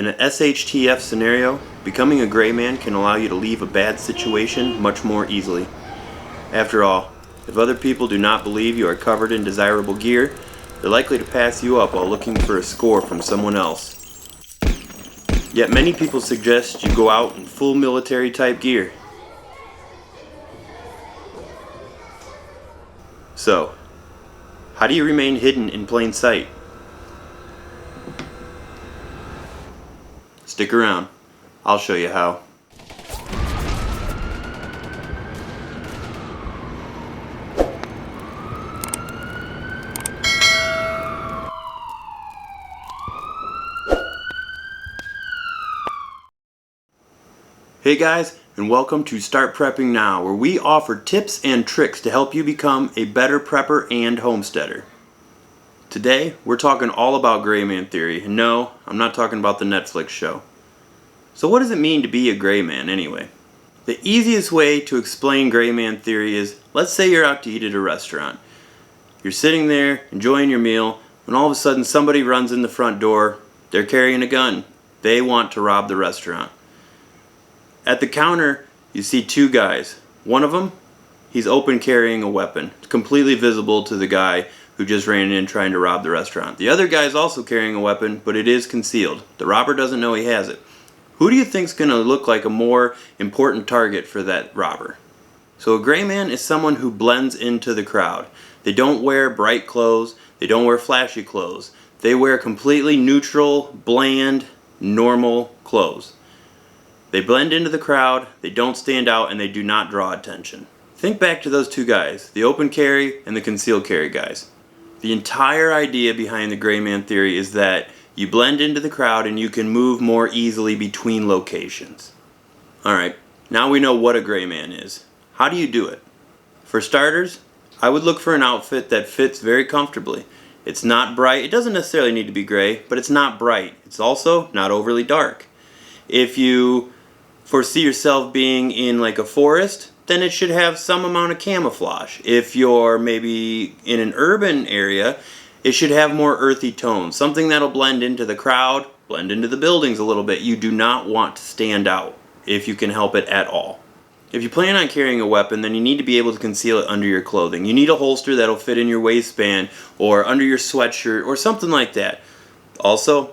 In an SHTF scenario, becoming a gray man can allow you to leave a bad situation much more easily. After all, if other people do not believe you are covered in desirable gear, they're likely to pass you up while looking for a score from someone else. Yet many people suggest you go out in full military type gear. So, how do you remain hidden in plain sight? Stick around. I'll show you how. Hey guys, and welcome to Start Prepping Now, where we offer tips and tricks to help you become a better prepper and homesteader. Today, we're talking all about gray man theory, and no, I'm not talking about the Netflix show. So what does it mean to be a gray man anyway? The easiest way to explain gray man theory is, let's say you're out to eat at a restaurant. You're sitting there, enjoying your meal, when all of a sudden somebody runs in the front door. They're carrying a gun. They want to rob the restaurant. At the counter, you see two guys. One of them, he's open carrying a weapon. It's completely visible to the guy who just ran in trying to rob the restaurant. The other guy is also carrying a weapon, but it is concealed. The robber doesn't know he has it. Who do you think is going to look like a more important target for that robber? So a gray man is someone who blends into the crowd. They don't wear bright clothes. They don't wear flashy clothes. They wear completely neutral, bland, normal clothes. They blend into the crowd, they don't stand out, and they do not draw attention. Think back to those two guys, the open carry and the concealed carry guys. The entire idea behind the gray man theory is that you blend into the crowd and you can move more easily between locations. Alright, now we know what a gray man is. How do you do it? For starters, I would look for an outfit that fits very comfortably. It's not bright, it doesn't necessarily need to be gray, but it's not bright. It's also not overly dark. If you foresee yourself being in like a forest, then it should have some amount of camouflage. If you're maybe in an urban area, it should have more earthy tones, something that'll blend into the crowd, blend into the buildings a little bit. You do not want to stand out if you can help it at all. If you plan on carrying a weapon, then you need to be able to conceal it under your clothing. You need a holster that'll fit in your waistband or under your sweatshirt or something like that. Also,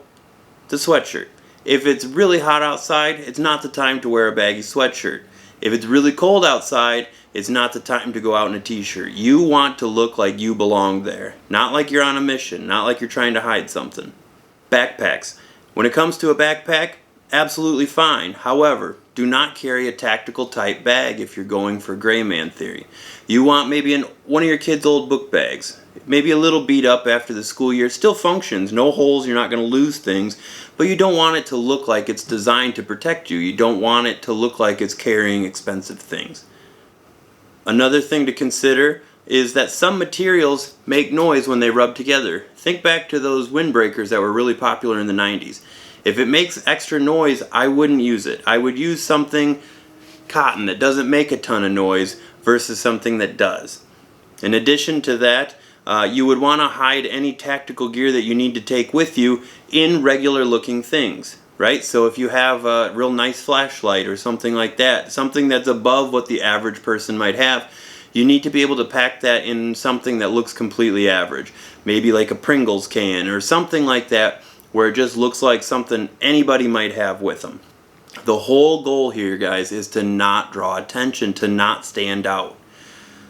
the sweatshirt. If it's really hot outside, it's not the time to wear a baggy sweatshirt. If it's really cold outside, it's not the time to go out in a t-shirt. You want to look like you belong there. Not like you're on a mission, not like you're trying to hide something. Backpacks. When it comes to a backpack, absolutely fine. However, do not carry a tactical type bag if you're going for gray man theory. You want maybe one of your kids' old book bags. Maybe a little beat up after the school year. It still functions, no holes, you're not going to lose things, but you don't want it to look like it's designed to protect you. You don't want it to look like it's carrying expensive things. Another thing to consider is that some materials make noise when they rub together. Think back to those windbreakers that were really popular in the 90s. If it makes extra noise, I wouldn't use it. I would use something cotton that doesn't make a ton of noise versus something that does. In addition to that, you would want to hide any tactical gear that you need to take with you in regular looking things, right? So if you have a real nice flashlight or something like that, something that's above what the average person might have, you need to be able to pack that in something that looks completely average. Maybe like a Pringles can or something like that, where it just looks like something anybody might have with them. The whole goal here, guys, is to not draw attention, to not stand out.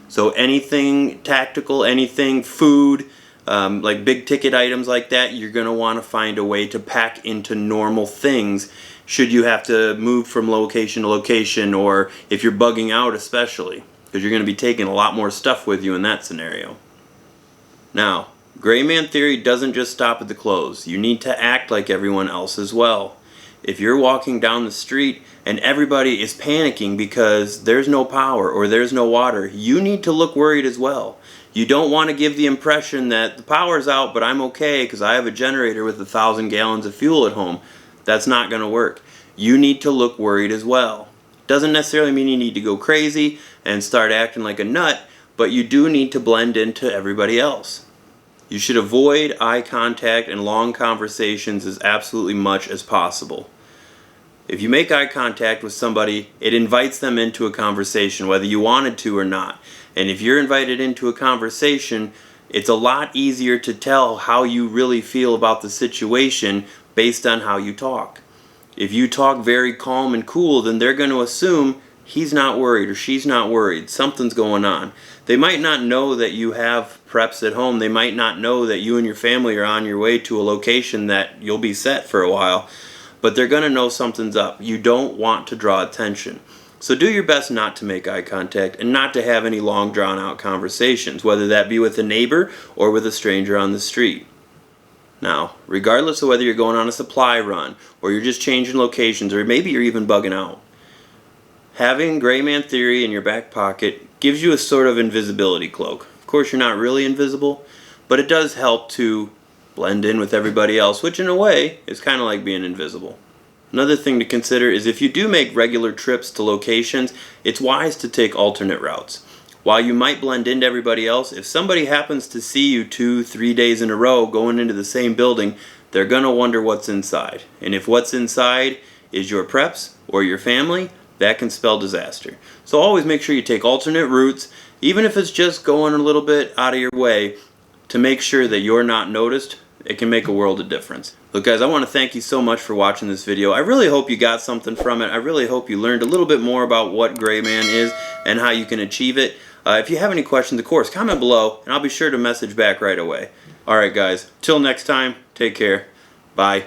So anything tactical, anything food, like big ticket items like that, you're going to want to find a way to pack into normal things should you have to move from location to location, or if you're bugging out especially, because you're going to be taking a lot more stuff with you in that scenario. Now, gray man theory doesn't just stop at the clothes. You need to act like everyone else as well. If you're walking down the street and everybody is panicking because there's no power or there's no water, you need to look worried as well. You don't want to give the impression that the power's out but I'm okay because I have a generator with 1,000 gallons of fuel at home. That's not going to work. You need to look worried as well. Doesn't necessarily mean you need to go crazy and start acting like a nut, but you do need to blend into everybody else. You should avoid eye contact and long conversations as absolutely much as possible. If you make eye contact with somebody, it invites them into a conversation, whether you wanted to or not. And if you're invited into a conversation, it's a lot easier to tell how you really feel about the situation based on how you talk. If you talk very calm and cool, then they're going to assume he's not worried or she's not worried. Something's going on. They might not know that you have preps at home. They might not know that you and your family are on your way to a location that you'll be set for a while. But they're going to know something's up. You don't want to draw attention. So do your best not to make eye contact and not to have any long drawn out conversations, whether that be with a neighbor or with a stranger on the street. Now, regardless of whether you're going on a supply run or you're just changing locations or maybe you're even bugging out, having Gray Man Theory in your back pocket gives you a sort of invisibility cloak. Of course, you're not really invisible, but it does help to blend in with everybody else, which in a way is kind of like being invisible. Another thing to consider is if you do make regular trips to locations, it's wise to take alternate routes. While you might blend into everybody else, if somebody happens to see you 2-3 days in a row going into the same building, they're going to wonder what's inside. And if what's inside is your preps or your family, that can spell disaster. So always make sure you take alternate routes, even if it's just going a little bit out of your way, to make sure that you're not noticed. It can make a world of difference. Look guys, I want to thank you so much for watching this video. I really hope you got something from it. I really hope you learned a little bit more about what Gray Man is and how you can achieve it. If you have any questions, of course, comment below and I'll be sure to message back right away. Alright guys, till next time, take care. Bye.